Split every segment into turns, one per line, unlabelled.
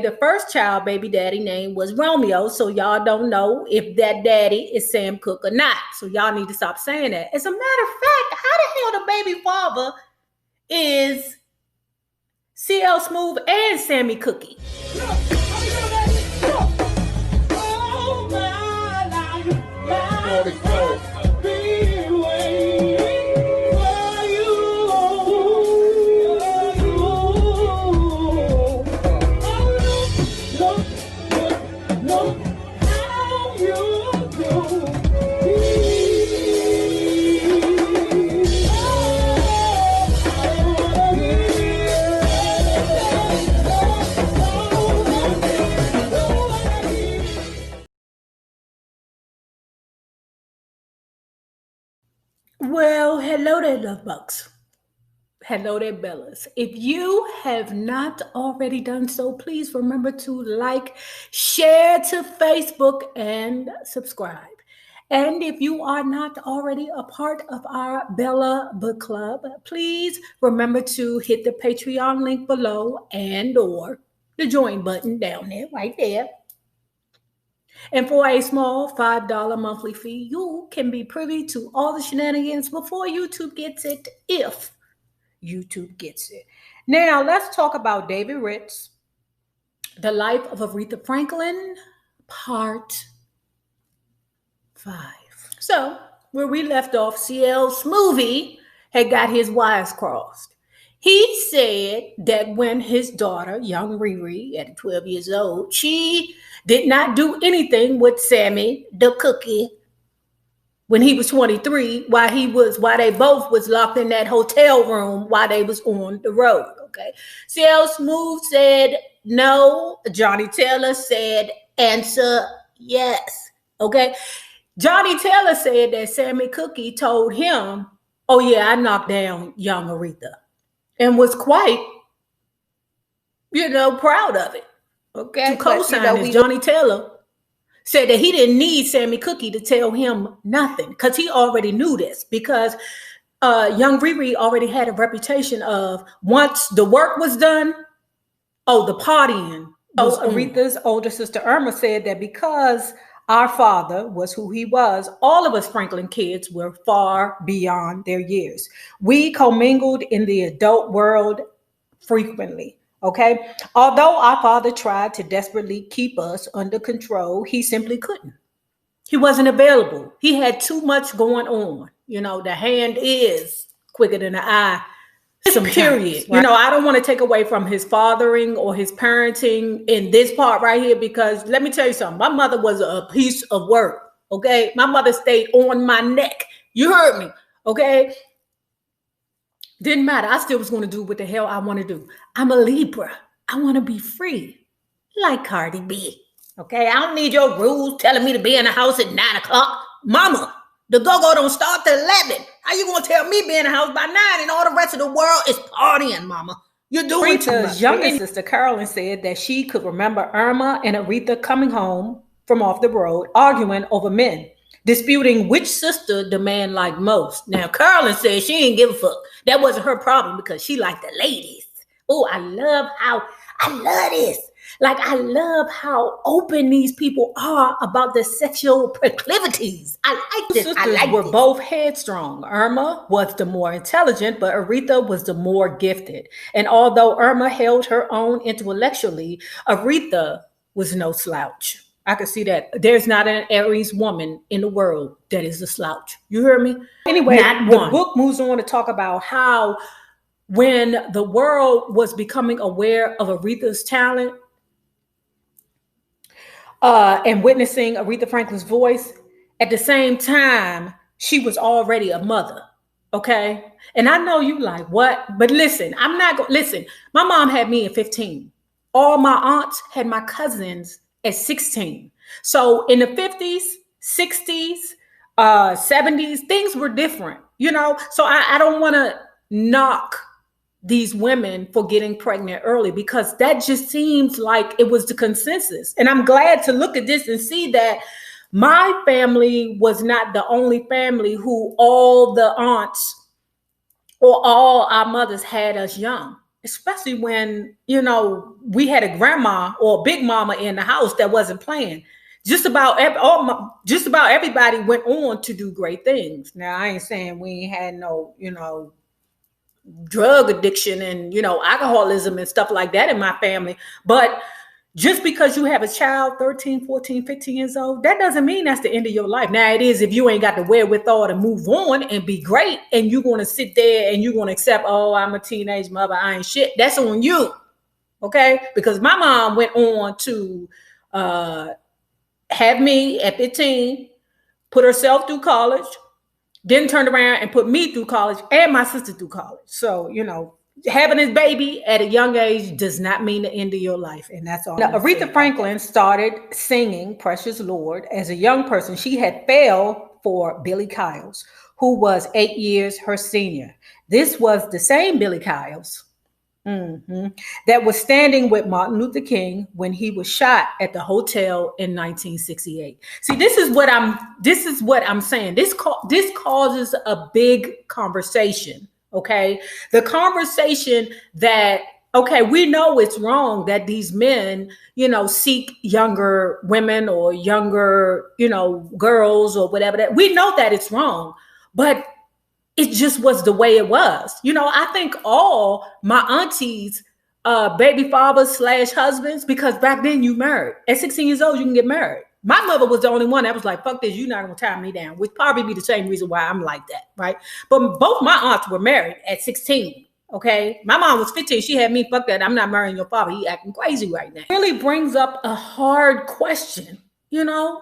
The first child baby daddy name was Romeo, so y'all don't know if that daddy is Sam Cooke or not. So y'all need to stop saying that. As a matter of fact, how the hell the baby father is Ciel Smooth and Sammy Cookie? Well, hello there, love bugs. Hello there, Bellas. If you have not already done so, please remember to like, share to Facebook, and subscribe. And if you are not already a part of our Bella Book Club, please remember to hit the Patreon link below and or the join button down there, right there. And for a small $5 monthly fee, you can be privy to all the shenanigans before YouTube gets it, if YouTube gets it. Now, let's talk about David Ritz, The Life of Aretha Franklin, Part 5. So, where we left off, Ciel Smoothie had got his wires crossed. He said that when his daughter, young RiRi, at 12 years old, she did not do anything with Sammy the Cookie when he was 23, while they both was locked in that hotel room while they was on the road. Okay. Ciel Smooth said no. Johnny Taylor said answer yes. Okay. Johnny Taylor said that Sammy Cookie told him, oh yeah, I knocked down young Aretha, and was quite, proud of it. Okay. To co-sign Johnny Taylor said that he didn't need Sammy Cookie to tell him nothing, because he already knew this, because young RiRi already had a reputation of, once the work was done, the partying. Aretha's older sister Irma said that because our father was who he was, all of us Franklin kids were far beyond their years. We commingled in the adult world frequently. Okay. Although our father tried to desperately keep us under control, he simply couldn't. He wasn't available. He had too much going on. The hand is quicker than the eye. Period. Right? I don't want to take away from his fathering or his parenting in this part right here, because let me tell you something. My mother was a piece of work. Okay. My mother stayed on my neck. You heard me. Okay. Didn't matter. I still was going to do what the hell I want to do. I'm a Libra. I want to be free, like Cardi B. Okay, I don't need your rules telling me to be in the house at 9 o'clock. Mama, the go-go don't start till 11. How you going to tell me be in the house by 9 and all the rest of the world is partying, Mama? You're doing too much. Younger sister Carolyn said that she could remember Irma and Aretha coming home from off the road, arguing over men, disputing which sister the man liked most. Now, Carolyn said she didn't give a fuck. That wasn't her problem, because she liked the ladies. Oh, I love this. Like, I love how open these people are about their sexual proclivities. I like this. Sisters were both headstrong. Irma was the more intelligent, but Aretha was the more gifted. And although Irma held her own intellectually, Aretha was no slouch. I could see that. There's not an Aries woman in the world that is a slouch. You hear me? Anyway, the book moves on to talk about how when the world was becoming aware of Aretha's talent and witnessing Aretha Franklin's voice, at the same time, she was already a mother. Okay? And I know you like, what? But listen, listen, my mom had me at 15. All my aunts had my cousins at 16. So in the 50s, 60s, 70s, things were different, So I don't want to knock these women for getting pregnant early, because that just seems like it was the consensus. And I'm glad to look at this and see that my family was not the only family who all the aunts or all our mothers had us young. especially when, you know, we had a grandma or a big mama in the house that wasn't playing. Just about everybody went on to do great things. Now, I ain't saying we ain't had no, you know, drug addiction and, you know, alcoholism and stuff like that in my family. But just because you have a child 13, 14, 15 years old, that doesn't mean that's the end of your life. Now, it is if you ain't got the wherewithal to move on and be great, and you're going to sit there and you're going to accept, oh, I'm a teenage mother, I ain't shit. That's on you. Okay? Because my mom went on to have me at 15, put herself through college, then turned around and put me through college and my sister through college. So, you know, having this baby at a young age does not mean the end of your life. And that's all. Now, Aretha Franklin started singing Precious Lord as a young person. She had fell for Billy Kyles, who was 8 years her senior. This was the same Billy Kyles that was standing with Martin Luther King when he was shot at the hotel in 1968. See, this is what I'm saying. This causes a big conversation. Okay, the conversation that, okay, we know it's wrong that these men, you know, seek younger women or younger, you know, girls or whatever. That we know that it's wrong, but it just was the way it was. You know, I think all my aunties, baby fathers / husbands, because back then you married. At 16 years old, you can get married. My mother was the only one that was like, fuck this, you're not going to tie me down, which probably be the same reason why I'm like that, right? But both my aunts were married at 16, okay? My mom was 15. She had me, fuck that, I'm not marrying your father. He acting crazy right now. It really brings up a hard question, you know?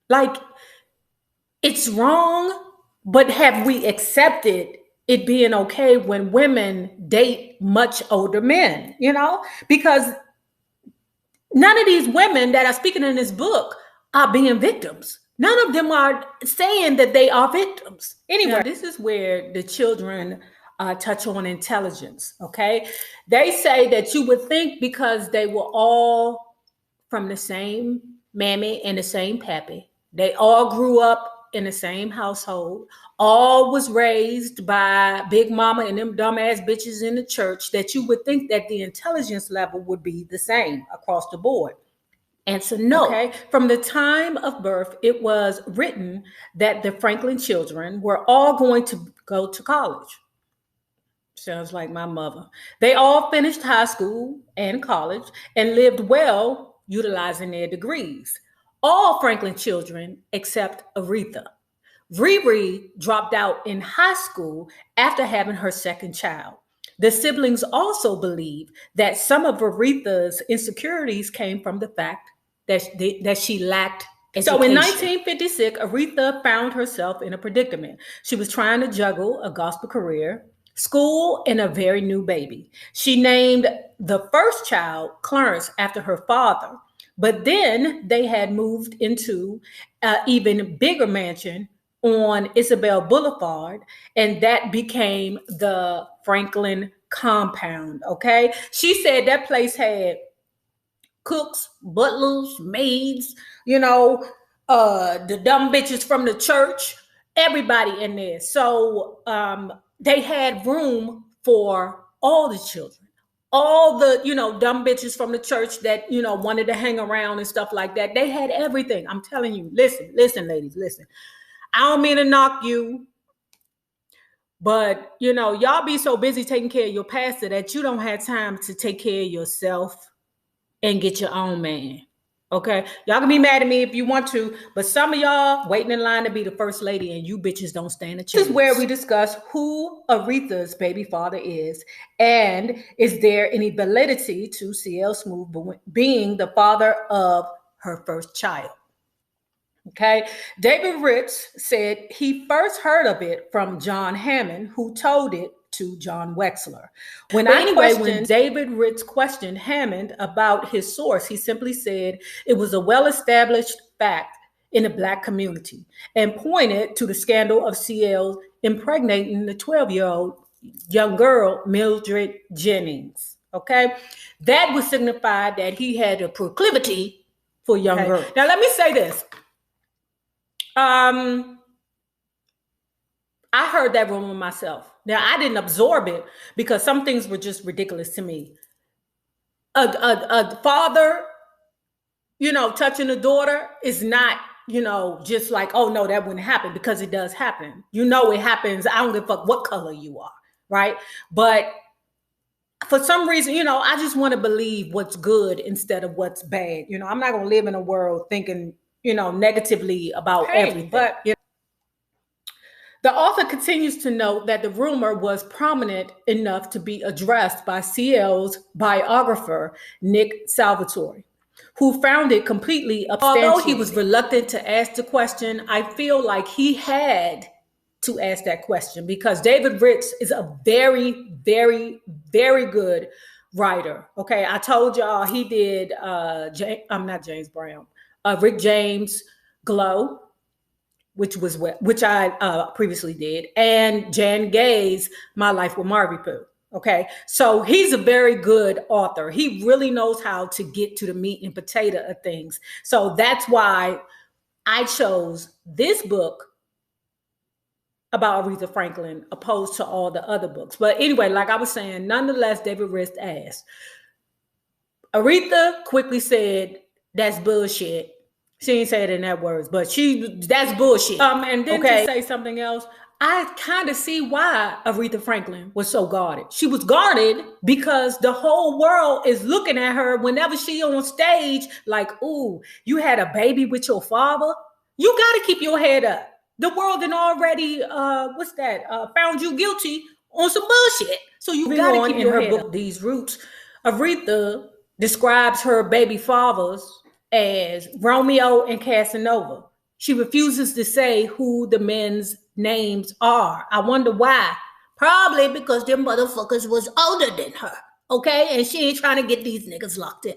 Like, it's wrong, but have we accepted it being okay when women date much older men, you know? Because none of these women that are speaking in this book are being victims. None of them are saying that they are victims. Anyway, now, this is where the children touch on intelligence, okay? They say that you would think because they were all from the same mammy and the same pappy, they all grew up in the same household, all was raised by Big Mama and them dumbass bitches in the church, that you would think that the intelligence level would be the same across the board. Answer no. Okay. From the time of birth, it was written that the Franklin children were all going to go to college. Sounds like my mother. They all finished high school and college and lived well utilizing their degrees. All Franklin children except Aretha. RiRi dropped out in high school after having her second child. The siblings also believe that some of Aretha's insecurities came from the fact that she lacked education. So in 1956, Aretha found herself in a predicament. She was trying to juggle a gospel career, school, and a very new baby. She named the first child Clarence after her father, but then they had moved into an even bigger mansion on Isabel Boulevard, and that became the Franklin compound, okay? She said that place had cooks, butlers, maids, you know, the dumb bitches from the church, everybody in there. So they had room for all the children. All the, you know, dumb bitches from the church that, you know, wanted to hang around and stuff like that. They had everything. I'm telling you, listen, ladies, listen. I don't mean to knock you, but, you know, y'all be so busy taking care of your pastor that you don't have time to take care of yourself and get your own man. Okay? Y'all can be mad at me if you want to, but some of y'all waiting in line to be the first lady and you bitches don't stand a chance. This is where we discuss who Aretha's baby father is, and is there any validity to Ciel Smooth being the father of her first child. Okay, David Ritz said he first heard of it from John Hammond, who told it to John Wexler. When David Ritz questioned Hammond about his source, he simply said it was a well-established fact in the Black community and pointed to the scandal of Ciel impregnating the 12-year-old young girl, Mildred Jennings. Okay, that would signify that he had a proclivity for young girls. Now, let me say this. I heard that rumor myself. Now, I didn't absorb it because some things were just ridiculous to me. A father, touching a daughter is not, just like, oh no, that wouldn't happen, because it does happen. It happens. I don't give a fuck what color you are, right? But for some reason, I just want to believe what's good instead of what's bad. I'm not going to live in a world thinking, negatively about everything. But the author continues to note that the rumor was prominent enough to be addressed by Ciel's biographer, Nick Salvatore, who found it completely substantiated. Although he was reluctant to ask the question, I feel like he had to ask that question because David Ritz is a very, very, very good writer. Okay, I told y'all he did I'm not James Brown, Rick James' Glow, which I previously did, and Jan Gay's My Life with Marvy Poo. Okay, so he's a very good author. He really knows how to get to the meat and potato of things. So that's why I chose this book about Aretha Franklin opposed to all the other books. But anyway, like I was saying, nonetheless, David Ritz asked. Aretha quickly said, "That's bullshit." She didn't say it in that words, but that's bullshit. And then to say something else, I kind of see why Aretha Franklin was so guarded. She was guarded because the whole world is looking at her whenever she on stage like, ooh, you had a baby with your father? You got to keep your head up. The world had already, found you guilty on some bullshit. So you got to keep your head up. These Roots, Aretha describes her baby fathers as Romeo and Casanova. She refuses to say who the men's names are. I wonder why. Probably because them motherfuckers was older than her. Okay? And she ain't trying to get these niggas locked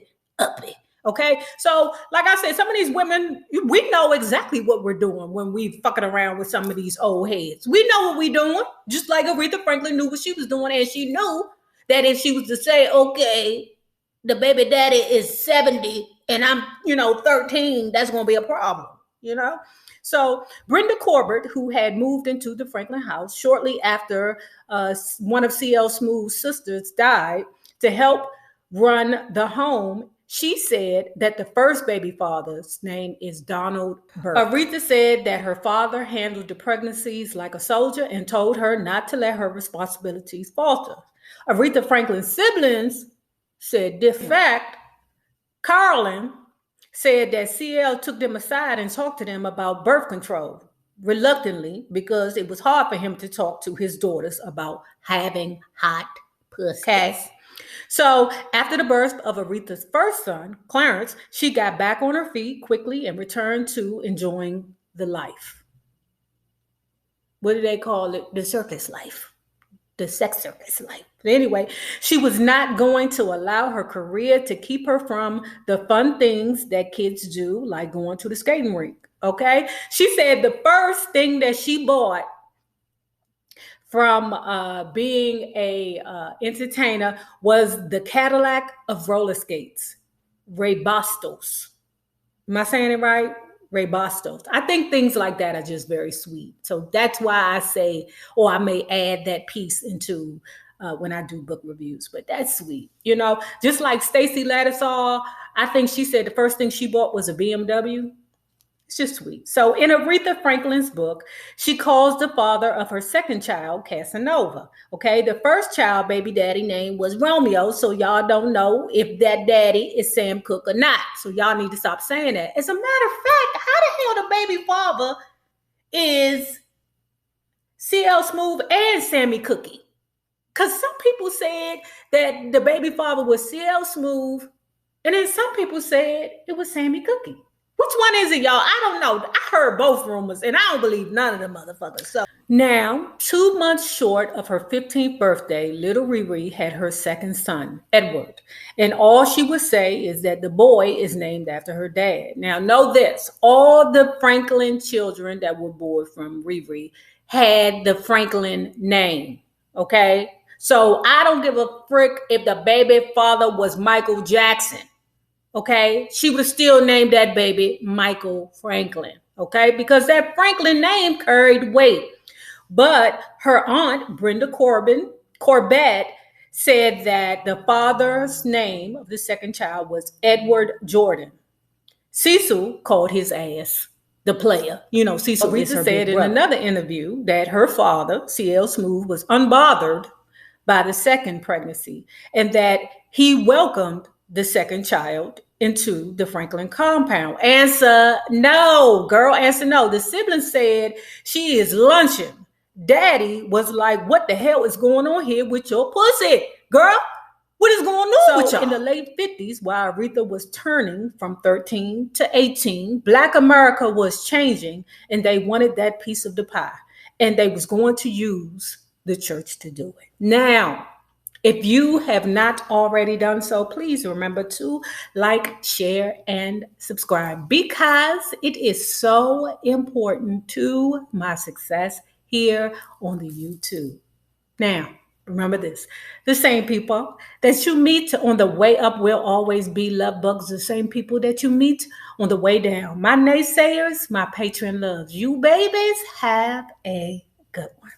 up. Okay? So, like I said, some of these women, we know exactly what we're doing when we fucking around with some of these old heads. We know what we're doing. Just like Aretha Franklin knew what she was doing. And she knew that if she was to say, okay, the baby daddy is 70 and I'm, 13, that's going to be a problem, So Brenda Corbett, who had moved into the Franklin house shortly after one of C.L. Smooth's sisters died to help run the home, she said that the first baby father's name is Donald Burke. Aretha said that her father handled the pregnancies like a soldier and told her not to let her responsibilities falter. Aretha Franklin's siblings said this. In fact, Carolyn said that CL took them aside and talked to them about birth control, reluctantly, because it was hard for him to talk to his daughters about having hot pussy. Okay. So after the birth of Aretha's first son, Clarence, she got back on her feet quickly and returned to enjoying the life. What do they call it? The circus life. The sex circus life. But anyway, she was not going to allow her career to keep her from the fun things that kids do, like going to the skating rink. Okay. She said the first thing that she bought from being a entertainer was the Cadillac of roller skates, Ray Bastos. Am I saying it right? Ray Bastos. I think things like that are just very sweet. So that's why I say, or I may add that piece into when I do book reviews, but that's sweet. Just like Stacey Lattisaw, I think she said the first thing she bought was a BMW. It's just sweet. So in Aretha Franklin's book, she calls the father of her second child Casanova. Okay, the first child baby daddy name was Romeo, so y'all don't know if that daddy is Sam Cooke or not. So y'all need to stop saying that. As a matter of fact, how the hell the baby father is CL Smooth and Sammy Cookie? Because some people said that the baby father was CL Smooth, and then some people said it was Sammy Cookie. Which one is it, y'all? I don't know. I heard both rumors, and I don't believe none of the motherfuckers. So now, 2 months short of her 15th birthday, little RiRi had her second son, Edward. And all she would say is that the boy is named after her dad. Now, know this. All the Franklin children that were born from RiRi had the Franklin name, okay? So I don't give a frick if the baby father was Michael Jackson. Okay, she would have still named that baby Michael Franklin. Okay, because that Franklin name carried weight. But her aunt, Brenda Corbett, said that the father's name of the second child was Edward Jordan. Cecil called his ass the player. Cecil Aretha said in another interview that her father, Ciel Smooth, was unbothered by the second pregnancy and that he welcomed the second child into the Franklin compound. Answer no, girl, answer no. The siblings said she is lunching. Daddy was like, what the hell is going on here with your pussy, girl? What is going on with y'all? In the late 50s, while Aretha was turning from 13 to 18, Black America was changing and they wanted that piece of the pie. And they was going to use the church to do it. Now, if you have not already done so, please remember to like, share, and subscribe because it is so important to my success here on the YouTube. Now, remember this, the same people that you meet on the way up will always be love bugs, the same people that you meet on the way down. My naysayers, my patron loves. You babies have a good one.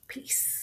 Peace.